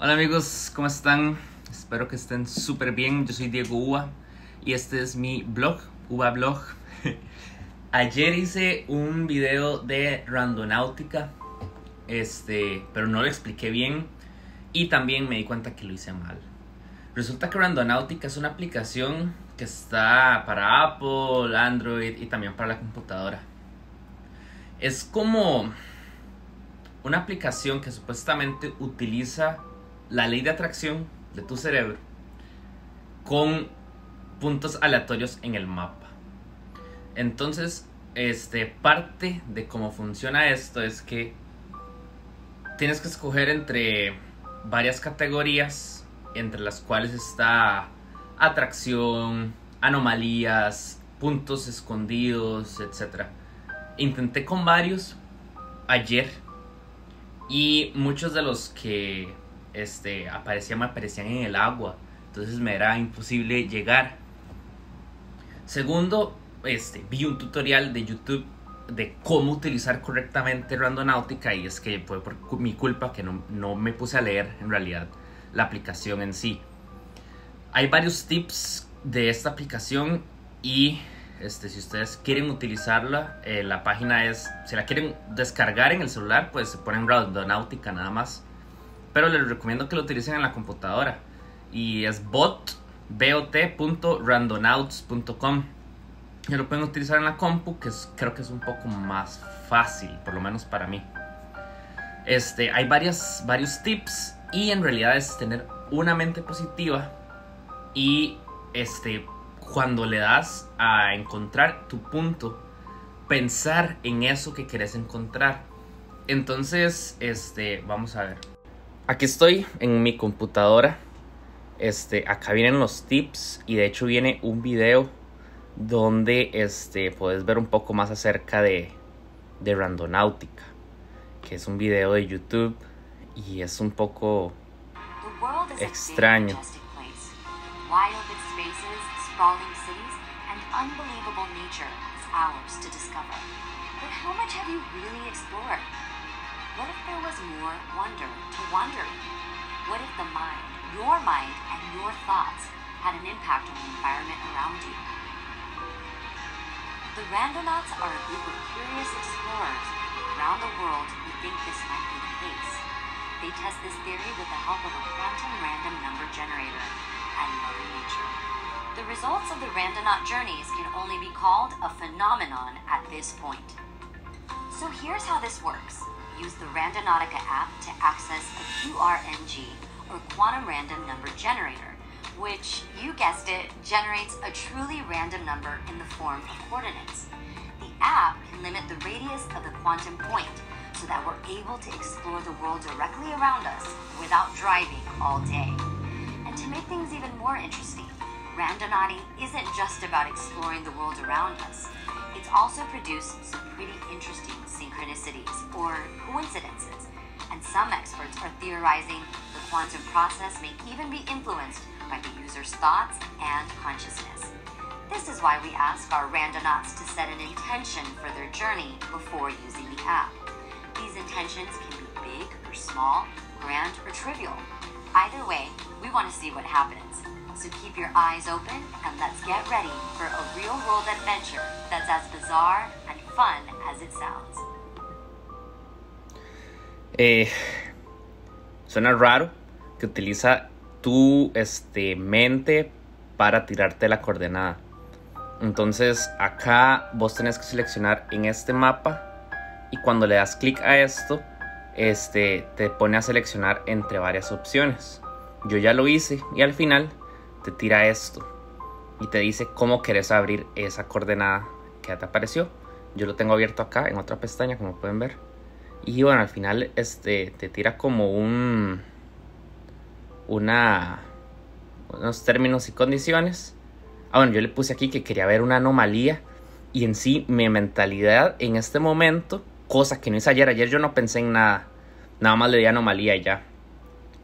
Hola amigos, ¿cómo están? Espero que estén súper bien. Yo soy Diego Uva y este es mi blog, Uva Blog. Ayer hice un video de randonáutica, pero no lo expliqué bien y también me di cuenta que lo hice mal. Resulta que Randonáutica es una aplicación que está para Apple, Android y también para la computadora. Es como una aplicación que supuestamente utiliza la ley de atracción de tu cerebro con puntos aleatorios en el mapa. Entonces, parte de cómo funciona esto es que tienes que escoger entre varias categorías, entre las cuales está atracción, anomalías, puntos escondidos, etc. Intenté con varios ayer y muchos de los que me aparecían en el agua, entonces me era imposible llegar. Segundo, vi un tutorial de YouTube de cómo utilizar correctamente Randonáutica y es que fue por mi culpa que no me puse a leer en realidad la aplicación en sí. Hay varios tips de esta aplicación y si ustedes quieren utilizarla, la página es, si la quieren descargar en el celular, pues se ponen Randonáutica nada más. Pero les recomiendo que lo utilicen en la computadora. Y es bot.randonauts.com. Y lo pueden utilizar en la compu, creo que es un poco más fácil, por lo menos para mí. Hay varios tips y en realidad es tener una mente positiva y cuando le das a encontrar tu punto, pensar en eso que querés encontrar. Entonces, vamos a ver. Aquí estoy en mi computadora. Acá vienen los tips y de hecho viene un video donde puedes ver un poco más acerca de Randonáutica, que es un video de YouTube y es un poco extraño. What if there was more wonder to wander in? What if your mind and your thoughts had an impact on the environment around you? The Randonauts are a group of curious explorers around the world who think this might be the case. They test this theory with the help of a quantum random number generator and Mother Nature. The results of the Randonaut journeys can only be called a phenomenon at this point. So here's how this works. Use the Randonautica app to access a QRNG, or Quantum Random Number Generator, which, you guessed it, generates a truly random number in the form of coordinates. The app can limit the radius of the quantum point so that we're able to explore the world directly around us without driving all day. And to make things even more interesting, Randonauting isn't just about exploring the world around us. It's also produced some pretty interesting synchronicities or coincidences, and some experts are theorizing the quantum process may even be influenced by the user's thoughts and consciousness. This is why we ask our Randonauts to set an intention for their journey before using the app. These intentions can be big or small, grand or trivial. Either way, we want to see what happens. So keep your eyes open and let's get ready for a real-world adventure that's as bizarre and fun as it sounds. Suena raro que utiliza tu mente para tirarte la coordenada. Entonces acá vos tenés que seleccionar en este mapa y cuando le das clic a esto, te pone a seleccionar entre varias opciones. Yo ya lo hice y al final te tira esto y te dice cómo querés abrir esa coordenada que ya te apareció. Yo lo tengo abierto acá en otra pestaña, como pueden ver. Y bueno, al final te tira como unos términos y condiciones. Bueno, yo le puse aquí que quería ver una anomalía. Y en sí, mi mentalidad en este momento, cosa que no hice ayer yo no pensé en nada. Nada más le di anomalía y ya.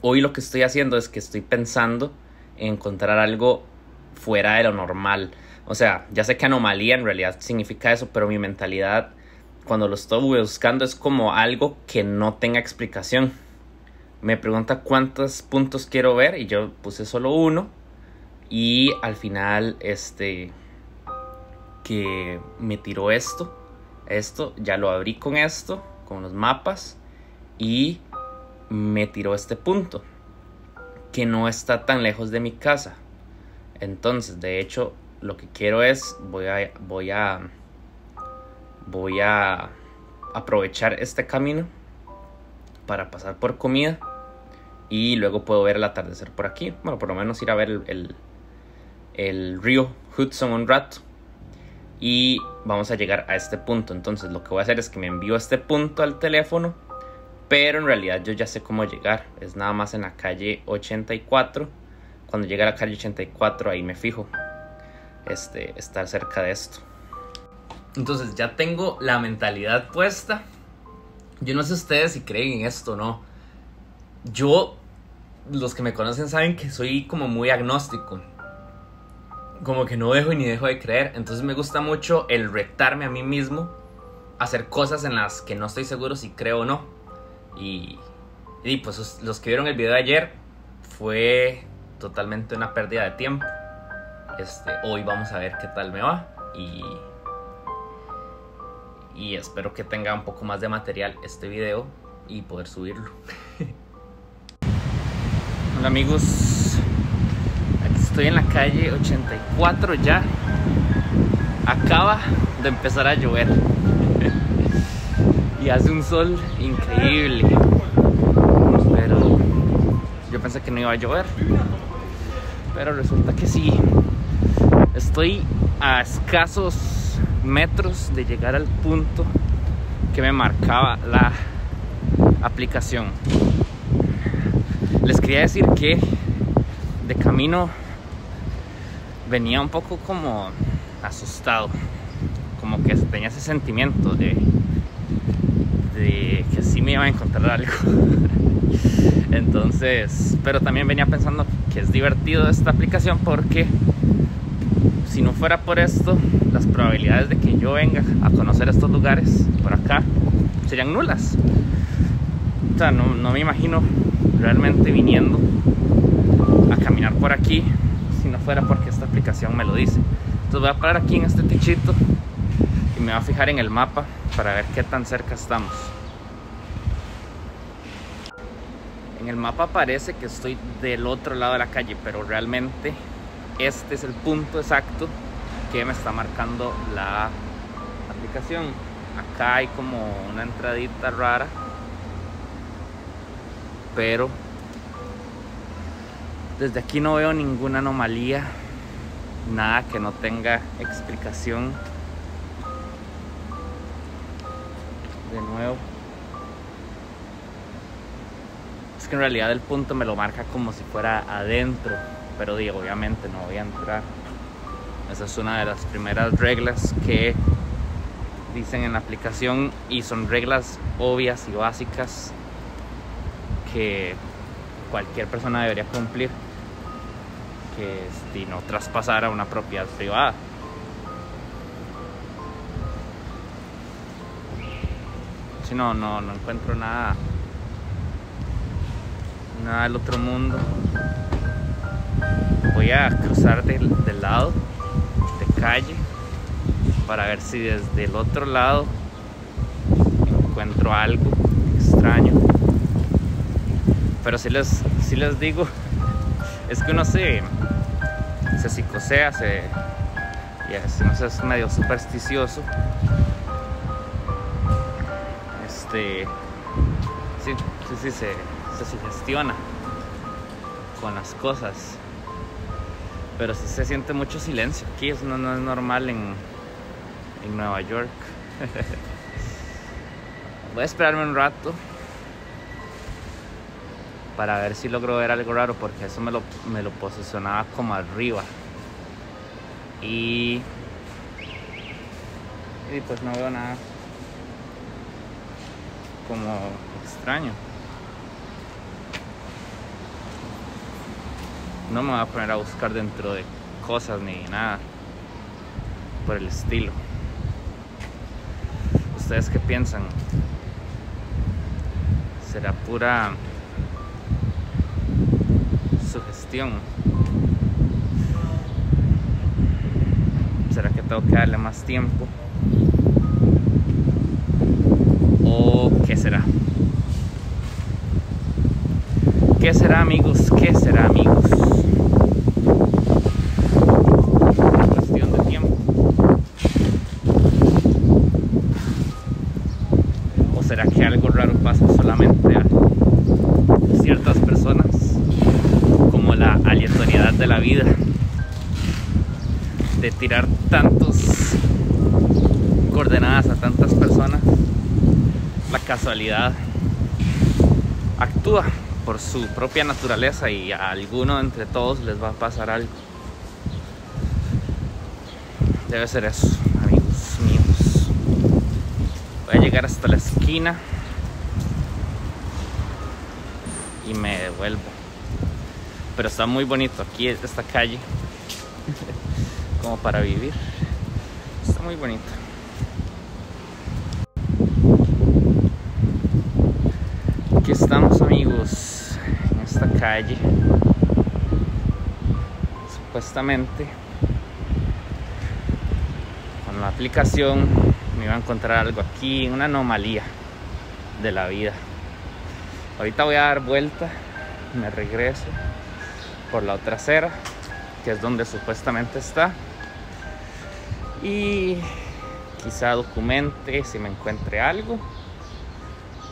Hoy lo que estoy haciendo es que estoy pensando en encontrar algo fuera de lo normal. O sea, ya sé que anomalía en realidad significa eso, pero mi mentalidad cuando lo estoy buscando es como algo que no tenga explicación. Me pregunta cuántos puntos quiero ver y yo puse solo uno. Y al final que me tiró esto ya lo abrí con los mapas, y me tiró este punto que no está tan lejos de mi casa. Entonces, de hecho, lo que quiero es voy a aprovechar este camino para pasar por comida, y luego puedo ver el atardecer por aquí. Bueno, por lo menos ir a ver el río Hudson un rato, y vamos a llegar a este punto. Entonces lo que voy a hacer es que me envío este punto al teléfono, pero en realidad yo ya sé cómo llegar. Es nada más en la calle 84. Cuando llegue a la calle 84, ahí me fijo estar cerca de esto. Entonces ya tengo la mentalidad puesta. Yo no sé ustedes si creen en esto o no. Los que me conocen saben que soy como muy agnóstico, como que no dejo de creer. Entonces me gusta mucho el retarme a mí mismo a hacer cosas en las que no estoy seguro si creo o no. Y pues los que vieron el video de ayer, fue totalmente una pérdida de tiempo. Hoy vamos a ver qué tal me va, y espero que tenga un poco más de material este video y poder subirlo. Hola amigos, aquí estoy en la calle 84 ya. Acaba de empezar a llover y hace un sol increíble, pero yo pensé que no iba a llover, pero resulta que sí. Estoy a escasos metros de llegar al punto que me marcaba la aplicación. Les quería decir que de camino venía un poco como asustado, como que tenía ese sentimiento de que sí me iba a encontrar algo. Entonces, pero también venía pensando que es divertido esta aplicación, porque si no fuera por esto, las probabilidades de que yo venga a conocer estos lugares por acá serían nulas. O sea, no me imagino realmente viniendo a caminar por aquí si no fuera porque esta aplicación me lo dice. Entonces voy a parar aquí en este techito y me voy a fijar en el mapa para ver qué tan cerca estamos. En el mapa parece que estoy del otro lado de la calle, pero realmente este es el punto exacto que me está marcando la aplicación. Acá hay como una entradita rara, pero desde aquí no veo ninguna anomalía, nada que no tenga explicación. De nuevo, es que en realidad el punto me lo marca como si fuera adentro, pero digo, obviamente no voy a entrar. Esa es una de las primeras reglas que dicen en la aplicación, y son reglas obvias y básicas que cualquier persona debería cumplir, que es no traspasar a una propiedad privada. Si no encuentro nada del otro mundo. Voy a cruzar del lado de calle para ver si desde el otro lado encuentro algo extraño. Pero si les digo, es que uno se psicosea, y así uno es medio supersticioso. Sí, se sugestiona con las cosas. Pero sí se siente mucho silencio aquí. Eso no es normal en Nueva York. Voy a esperarme un rato para ver si logro ver algo raro, porque eso me lo posicionaba como arriba. Y pues no veo nada como extraño. No me voy a poner a buscar dentro de cosas ni nada por el estilo. ¿Ustedes qué piensan? ¿Será pura sugestión. ¿Será que tengo que darle más tiempo? ¿O qué será? ¿Qué será, amigos? ¿Qué será, amigos? Cuestión de tiempo. ¿O será que algo raro pasa solamente a ciertas personas? Como la aleatoriedad de la vida, de tirar tantas coordenadas a tantas personas. La casualidad actúa por su propia naturaleza y a alguno entre todos les va a pasar algo. Debe ser eso, amigos míos. Voy a llegar hasta la esquina y me devuelvo. Pero está muy bonito aquí esta calle, como para vivir. Está muy bonito. Aquí estamos, amigos, en esta calle. Supuestamente con la aplicación me iba a encontrar algo aquí, una anomalía de la vida. Ahorita voy a dar vuelta, me regreso por la otra acera, que es donde supuestamente está, y quizá documente si me encuentre algo.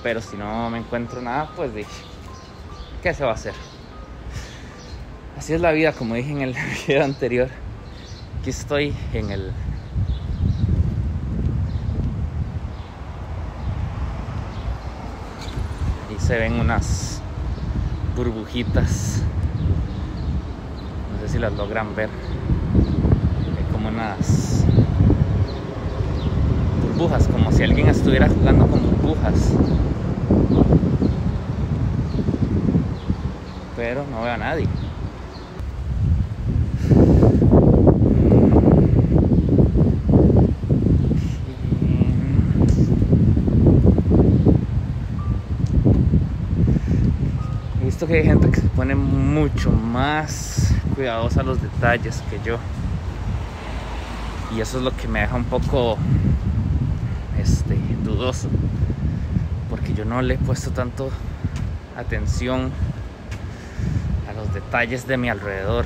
Pero si no me encuentro nada, pues dije, ¿qué se va a hacer? Así es la vida, como dije en el video anterior. Aquí estoy en el... Ahí se ven unas burbujitas. No sé si las logran ver. Hay como unas burbujas, como si alguien estuviera jugando con burbujas. Pero no veo a nadie. He visto que hay gente que se pone mucho más cuidadosa a los detalles que yo. Y eso es lo que me deja un poco dudoso. Porque yo no le he puesto tanto atención a los detalles de mi alrededor.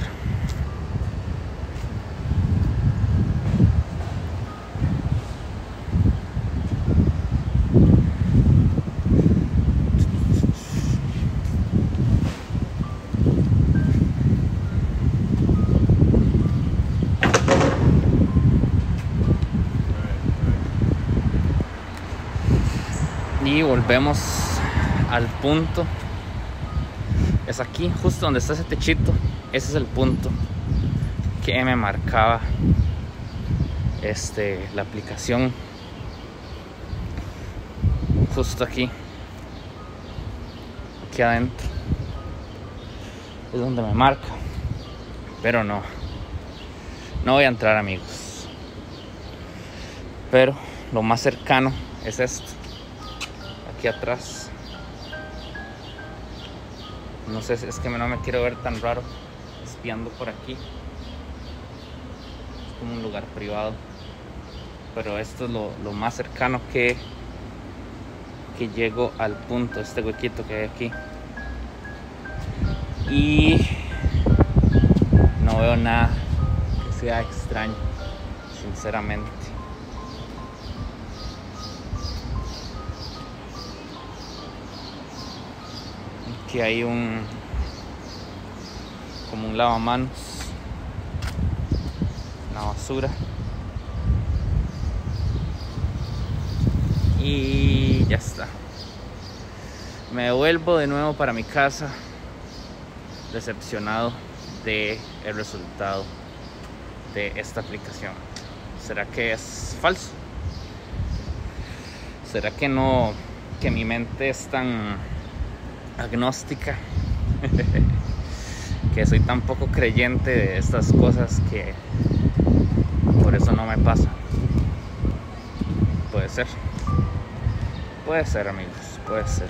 Y volvemos al punto. Es aquí, justo donde está ese techito. Ese es el punto que me marcaba la aplicación. Justo aquí adentro es donde me marca. Pero no voy a entrar, amigos. Pero lo más cercano es esto, aquí atrás. No sé, es que no me quiero ver tan raro espiando por aquí. Es como un lugar privado. Pero esto es lo más cercano que llego al punto, este huequito que hay aquí. Y no veo nada que sea extraño, sinceramente. Aquí hay como un lavamanos, una basura. Y ya está. Me devuelvo de nuevo para mi casa, decepcionado del resultado de esta aplicación. ¿Será que es falso? ¿Será que no, que mi mente es tan agnóstica que soy tan poco creyente de estas cosas que por eso no me pasa? Puede ser. Puede ser, amigos, puede ser.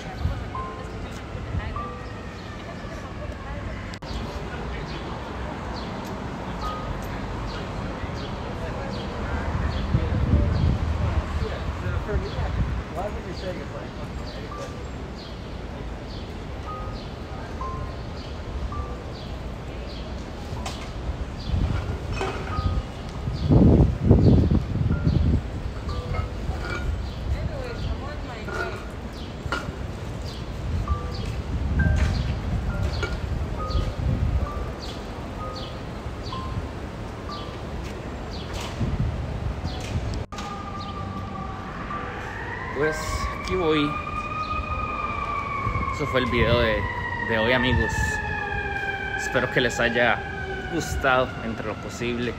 hoy. Eso fue el video de hoy, amigos. Espero que les haya gustado entre lo posible.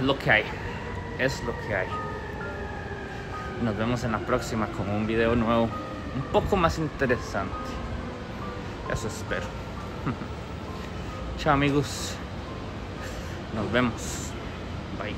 Lo que hay, es lo que hay. Nos vemos en la próxima con un video nuevo, un poco más interesante. Eso espero. Chao, amigos. Nos vemos. Bye.